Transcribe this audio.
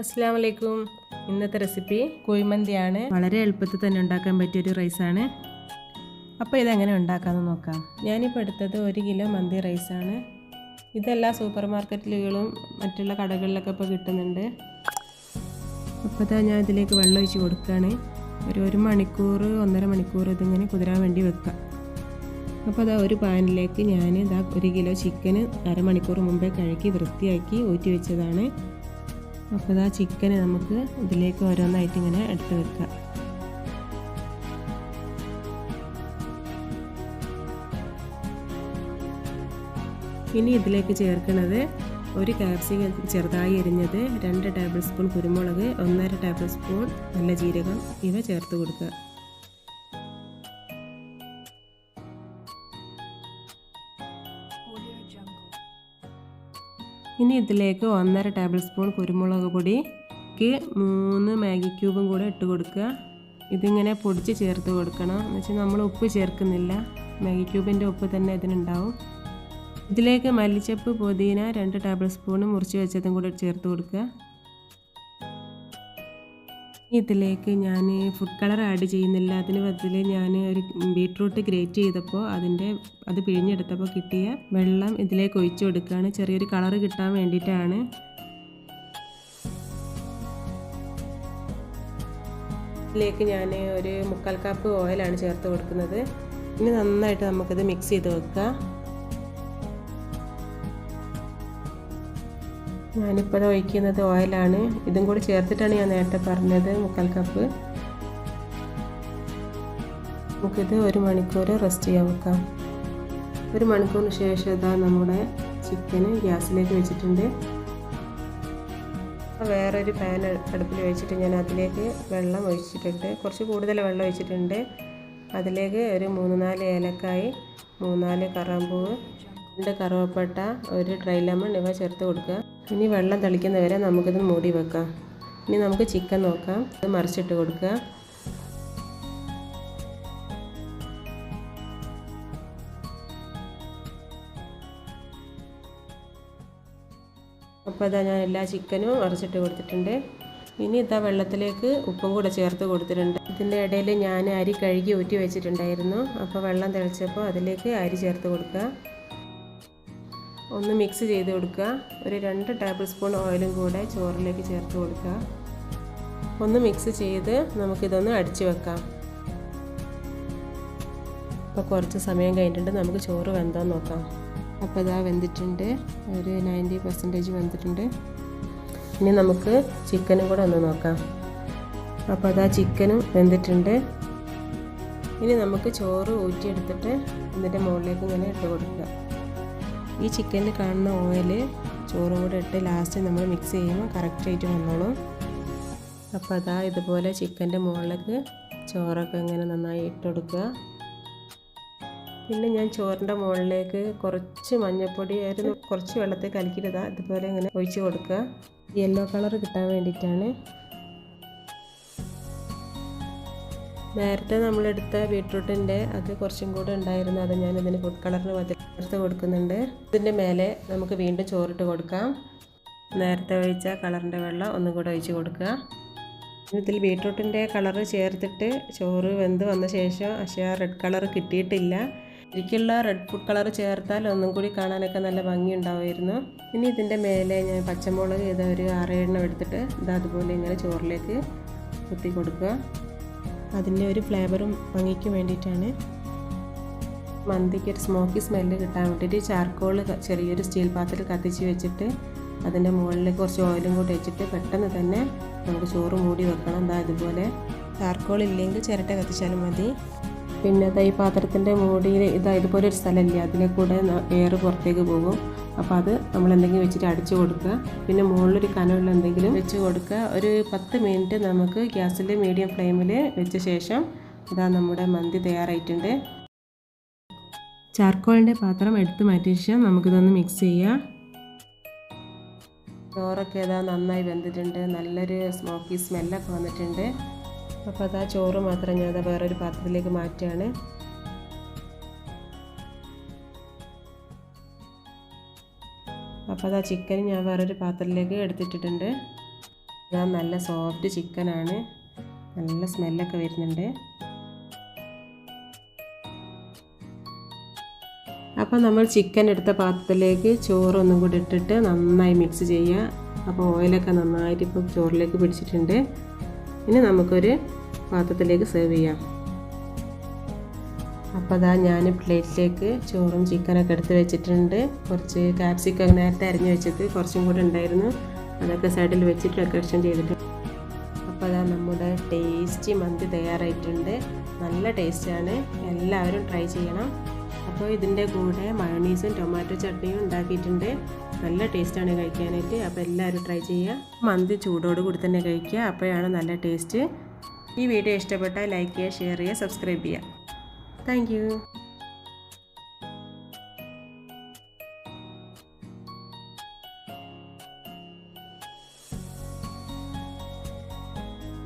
അസ്സലാമലൈക്കും. ഇന്നത്തെ റെസിപ്പി കുഴിമന്തിയാണ്. വളരെ എളുപ്പത്തിൽ തന്നെ ഉണ്ടാക്കാൻ പറ്റിയൊരു റൈസാണ്. അപ്പോൾ ഇതെങ്ങനെ ഉണ്ടാക്കാമെന്ന് നോക്കാം. ഞാനിപ്പോൾ എടുത്തത് 1 കിലോ മന്തി റൈസാണ്. ഇതെല്ലാ സൂപ്പർ മാർക്കറ്റിലുകളും മറ്റുള്ള കടകളിലൊക്കെ ഇപ്പോൾ കിട്ടുന്നുണ്ട്. അപ്പോൾ ഞാൻ ഇതിലേക്ക് വെള്ളം ഒഴിച്ച് കൊടുക്കുകയാണ്. ഒരു 1 മണിക്കൂർ 1.5 മണിക്കൂർ ഇതിങ്ങനെ കുതിരാൻ വേണ്ടി വെക്കാം. അപ്പോൾ ഒരു പാനിലേക്ക് ഞാൻ 1 കിലോ ചിക്കന് അരമണിക്കൂർ മുമ്പേ കഴുകി വൃത്തിയാക്കി ഊറ്റി വെച്ചതാണ്. അപ്പോൾ ചിക്കന് നമുക്ക് ഇതിലേക്ക് ഓരോന്നായിട്ട് ഇങ്ങനെ എടുത്ത് വെക്കാം. ഇനി ഇതിലേക്ക് ചേർക്കുന്നത് 1 ക്യാപ്സിക്കം ചെറുതായി എരിഞ്ഞത്, 2 ടേബിൾ സ്പൂൺ കുരുമുളക്, 1.5 ടേബിൾ സ്പൂൺ നല്ല ജീരകം ഇവ ചേർത്ത് കൊടുക്കുക. ഇനി ഇതിലേക്ക് 1.5 ടേബിൾ സ്പൂൺ കുരുമുളക് പൊടിക്ക് 3 മാഗി ക്യൂബും കൂടെ ഇട്ട് കൊടുക്കുക. ഇതിങ്ങനെ പൊടിച്ച് ചേർത്ത് കൊടുക്കണം. എന്ന് വെച്ചാൽ നമ്മൾ ഉപ്പ് ചേർക്കുന്നില്ല, മാഗി ക്യൂബിൻ്റെ ഉപ്പ് തന്നെ ഇതിനുണ്ടാവും. ഇതിലേക്ക് മല്ലിച്ചപ്പ് പുതിന 2 ടേബിൾ സ്പൂൺ മുറിച്ച് വെച്ചതും കൂടെ ചേർത്ത് കൊടുക്കുക. ഇതിലേക്ക് ഞാൻ ഫുഡ് കളർ ആഡ് ചെയ്യുന്നില്ല. അതിന് ബദല് ഞാൻ ഒരു ബീട്രൂട്ട് ഗ്രേറ്റ് ചെയ്തപ്പോൾ അത് പിഴിഞ്ഞെടുത്തപ്പോൾ കിട്ടിയ വെള്ളം ഇതിലേക്ക് ഒഴിച്ചു കൊടുക്കുകയാണ്. ചെറിയൊരു കളർ കിട്ടാൻ വേണ്ടിയിട്ടാണ്. ഇതിലേക്ക് ഞാൻ ഒരു 3/4 കപ്പ് ഓയിലാണ് ചേർത്ത് കൊടുക്കുന്നത്. ഇനി നന്നായിട്ട് നമുക്കിത് മിക്സ് ചെയ്ത് വെക്കാം. ഞാനിപ്പോൾ ഒഴിക്കുന്നത് ഓയിലാണ്. ഇതും കൂടി ചേർത്തിട്ടാണ് ഞാൻ നേരത്തെ പറഞ്ഞത് 3/4 കപ്പ്. നമുക്കിത് 1 മണിക്കൂർ റെസ്റ്റ് ചെയ്യാൻ വെക്കാം. 1 മണിക്കൂറിന് ശേഷം നമ്മുടെ ചിക്കന് ഗ്യാസിലേക്ക് വെച്ചിട്ടുണ്ട്. വേറൊരു പാൻ അടുപ്പിൽ വെച്ചിട്ട് ഞാൻ അതിലേക്ക് വെള്ളം ഒഴിച്ചിട്ടുണ്ട്. കുറച്ച് കൂടുതൽ വെള്ളം ഒഴിച്ചിട്ടുണ്ട്. അതിലേക്ക് ഒരു 3-4 ഏലക്കായി, 3-4 കറാമ്പൂവ്, 2 കറുവപ്പട്ട, 1 ഡ്രൈ ലെമൺ ഇവ ചേർത്ത് കൊടുക്കുക. ഇനി വെള്ളം തിളയ്ക്കുന്നവരെ നമുക്കിത് മൂടി വെക്കാം. ഇനി നമുക്ക് ചിക്കൻ നോക്കാം. ഇത് മറിച്ചിട്ട് കൊടുക്കുക. അപ്പോൾ ഞാൻ എല്ലാ ചിക്കനും മറിച്ചിട്ട് കൊടുത്തിട്ടുണ്ട്. ഇനി വെള്ളത്തിലേക്ക് ഉപ്പും കൂടെ ചേർത്ത് കൊടുത്തിട്ടുണ്ട്. ഇതിൻ്റെ ഇടയിൽ ഞാൻ അരി കഴുകി ഊറ്റി വെച്ചിട്ടുണ്ടായിരുന്നു. അപ്പോൾ വെള്ളം തിളച്ചപ്പോൾ അതിലേക്ക് അരി ചേർത്ത് കൊടുക്കുക. ഒന്ന് മിക്സ് ചെയ്ത് കൊടുക്കുക. ഒരു 2 ടേബിൾ സ്പൂൺ ഓയിലും കൂടെ ചോറിലേക്ക് ചേർത്ത് കൊടുക്കുക. ഒന്ന് മിക്സ് ചെയ്ത് നമുക്കിതൊന്ന് അടിച്ചു വെക്കാം. അപ്പോൾ കുറച്ച് സമയം കഴിഞ്ഞിട്ടുണ്ട്. നമുക്ക് ചോറ് വെന്തോന്ന് നോക്കാം. അപ്പോൾ വെന്തിട്ടുണ്ട്. ഒരു 90% വെന്തിട്ടുണ്ട്. ഇനി നമുക്ക് ചിക്കനും കൂടെ ഒന്ന് നോക്കാം. അപ്പോൾ ചിക്കനും വെന്തിട്ടുണ്ട്. ഇനി നമുക്ക് ചോറ് ഊറ്റിയെടുത്തിട്ട് ഇതിൻ്റെ മുകളിലേക്ക് ഇങ്ങനെ ഇട്ട് കൊടുക്കുക. ഈ ചിക്കനിൽ കാണുന്ന ഓയിൽ ചോറും കൂടെ ഇട്ട് ലാസ്റ്റ് നമ്മൾ മിക്സ് ചെയ്യുമ്പോൾ കറക്റ്റായിട്ട് വന്നോളും. അപ്പോൾ ഇതുപോലെ ചിക്കൻ്റെ മുകളിലേക്ക് ചോറൊക്കെ ഇങ്ങനെ നന്നായി ഇട്ട് കൊടുക്കുക. പിന്നെ ഞാൻ ചോറിൻ്റെ മുകളിലേക്ക് കുറച്ച് മഞ്ഞൾപ്പൊടി കുറച്ച് വെള്ളത്തിൽ കലക്കിയിട്ട് ഇതുപോലെ ഇങ്ങനെ ഒഴിച്ച് കൊടുക്കുക. യെല്ലോ കളർ കിട്ടാൻ വേണ്ടിയിട്ടാണ്. നേരത്തെ നമ്മളെടുത്ത ബീട്രൂട്ടിൻ്റെ അത് കുറച്ചും കൂടെ ഉണ്ടായിരുന്നു. അത് ഞാൻ ഇതിന് ഫുഡ് കളറിന് ചേർത്ത് കൊടുക്കുന്നുണ്ട്. ഇതിൻ്റെ മേലെ നമുക്ക് വീണ്ടും ചോറിട്ട് കൊടുക്കാം. നേരത്തെ ഒഴിച്ച കളറിൻ്റെ വെള്ളം ഒന്നും കൂടെ ഒഴിച്ച് കൊടുക്കുക. ഇതിൽ ബീട്രൂട്ടിൻ്റെ കളറ് ചേർത്തിട്ട് ചോറ് വെന്ത് വന്ന ശേഷം പക്ഷേ ആ റെഡ് കളർ കിട്ടിയിട്ടില്ല. ശരിക്കുള്ള റെഡ് ഫുഡ് കളർ ചേർത്താൽ ഒന്നും കൂടി കാണാനൊക്കെ നല്ല ഭംഗി ഉണ്ടാവുമായിരുന്നു. ഇനി ഇതിൻ്റെ മേലെ ഞാൻ പച്ചമുളക് ഒരു 6-7 എടുത്തിട്ട് അതുപോലെ ഇങ്ങനെ ചോറിലേക്ക് കുത്തി കൊടുക്കുക. അതിൻ്റെ ഒരു ഫ്ലേവറും ഭംഗിക്ക് വേണ്ടിയിട്ടാണ്. മന്തിക്ക് ഒരു സ്മോക്കി സ്മെല്ല് കിട്ടാൻ വേണ്ടിയിട്ട് ചാർക്കോൾ ചെറിയൊരു സ്റ്റീൽ പാത്രത്തിൽ കത്തിച്ച് വെച്ചിട്ട് അതിൻ്റെ മുകളിലേക്ക് കുറച്ച് ഓയിലും കൂടി വെച്ചിട്ട് പെട്ടെന്ന് തന്നെ നമുക്ക് ചോറ് മൂടി വെക്കണം. ഇതുപോലെ ചാർക്കോൾ ഇല്ലെങ്കിൽ ചിരട്ട കത്തിച്ചാലും മതി. പിന്നെ ഈ പാത്രത്തിൻ്റെ മൂടിയിൽ ഇതുപോലെ ഒരു സ്ഥലമില്ല, അതിലെ കൂടെ എയർ പുറത്തേക്ക് പോകും. അപ്പോൾ അത് നമ്മൾ എന്തെങ്കിലും വെച്ചിട്ട് അടിച്ചു കൊടുക്കുക. പിന്നെ മുകളിലൊരു കനമുള്ള എന്തെങ്കിലും വെച്ച് കൊടുക്കുക. ഒരു 10 മിനിറ്റ് നമുക്ക് ഗ്യാസിൽ മീഡിയം ഫ്ലെയിമിൽ വെച്ച ശേഷം നമ്മുടെ മന്തി തയ്യാറായിട്ടുണ്ട്. ചാർക്കോളിൻ്റെ പാത്രം എടുത്ത് മാറ്റിയ ശേഷം നമുക്കിതൊന്ന് മിക്സ് ചെയ്യാം. ചോറൊക്കെ നന്നായി വെന്തിട്ടുണ്ട്. നല്ലൊരു സ്മോക്കി സ്മെല്ലൊക്കെ വന്നിട്ടുണ്ട്. അപ്പോൾ ചോറ് മാത്രം ഞാൻ വേറൊരു പാത്രത്തിലേക്ക് മാറ്റുകയാണ്. അപ്പോൾ അത് ആ ചിക്കൻ ഞാൻ വേറൊരു പാത്രത്തിലേക്ക് എടുത്തിട്ടിട്ടുണ്ട്. ഇത് നല്ല സോഫ്റ്റ് ചിക്കനാണ്, നല്ല സ്മെല്ലൊക്കെ വരുന്നുണ്ട്. അപ്പോൾ നമ്മൾ ചിക്കൻ എടുത്ത പാത്രത്തിലേക്ക് ചോറൊന്നും കൂടി ഇട്ടിട്ട് നന്നായി മിക്സ് ചെയ്യുക. അപ്പോൾ ഓയിലൊക്കെ നന്നായിട്ട് ഇപ്പോൾ ചോറിലേക്ക് പിടിച്ചിട്ടുണ്ട്. ഇനി നമുക്കൊരു പാത്രത്തിലേക്ക് സെർവ് ചെയ്യാം. അപ്പോൾ അതാ ഞാൻ പ്ലേറ്റിലേക്ക് ചോറും ചിക്കനൊക്കെ എടുത്ത് വെച്ചിട്ടുണ്ട്. കുറച്ച് ക്യാപ്സിക്കം നേരത്തെ അരിഞ്ഞ് വെച്ചത് കുറച്ചും കൂടി ഉണ്ടായിരുന്നു, അതൊക്കെ സൈഡിൽ വെച്ചിട്ട് ഡെക്കറേഷൻ ചെയ്തിട്ടുണ്ട്. അപ്പോൾ അതാ നമ്മുടെ ടേസ്റ്റി മന്തി തയ്യാറായിട്ടുണ്ട്. നല്ല ടേസ്റ്റാണ്, എല്ലാവരും ട്രൈ ചെയ്യണം. അപ്പോൾ ഇതിൻ്റെ കൂടെ മയോണീസും ടൊമാറ്റോ ചട്നിയും ഉണ്ടാക്കിയിട്ടുണ്ട്. നല്ല ടേസ്റ്റാണ് കഴിക്കാനായിട്ട്. അപ്പോൾ എല്ലാവരും ട്രൈ ചെയ്യുക. മന്തി ചൂടോട് കൂടി തന്നെ കഴിക്കുക, അപ്പോഴാണ് നല്ല ടേസ്റ്റ്. ഈ വീഡിയോ ഇഷ്ടപ്പെട്ടാൽ ലൈക്ക് ചെയ്യുക, ഷെയർ ചെയ്യുക, സബ്സ്ക്രൈബ് ചെയ്യുക. Thank you.